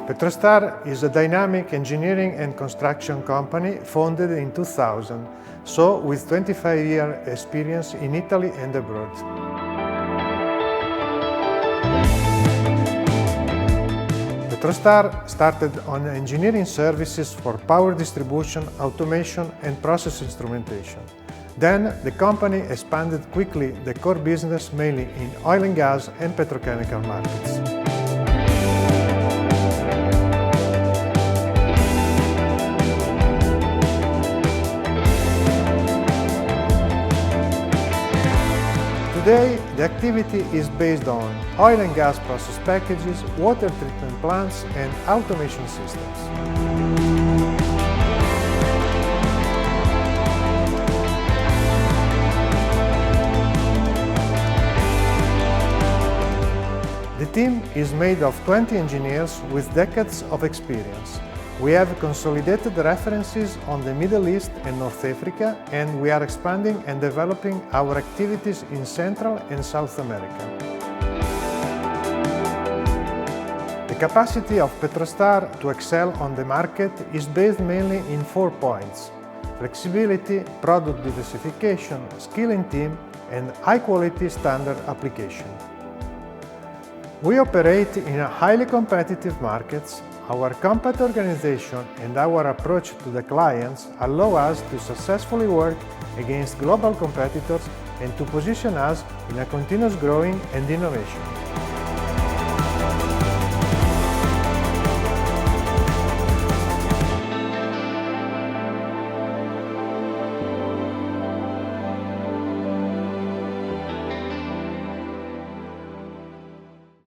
Petrostar is a dynamic engineering and construction company founded in 2000, so with 25-year experience in Italy and abroad. Petrostar started on engineering services for power distribution, automation and process instrumentation. Then the company expanded quickly the core business mainly in oil and gas and petrochemical markets. Today, the activity is based on oil and gas process packages, water treatment plants and automation systems. The team is made of 20 engineers with decades of experience. We have consolidated references on the Middle East and North Africa, and we are expanding and developing our activities in Central and South America. The capacity of Petrostar to excel on the market is based mainly in 4 points: flexibility, product diversification, skill in team, and high-quality standard application. We operate in a highly competitive markets. Our compact organization and our approach to the clients allow us to successfully work against global competitors and to position us in a continuous growing and innovation.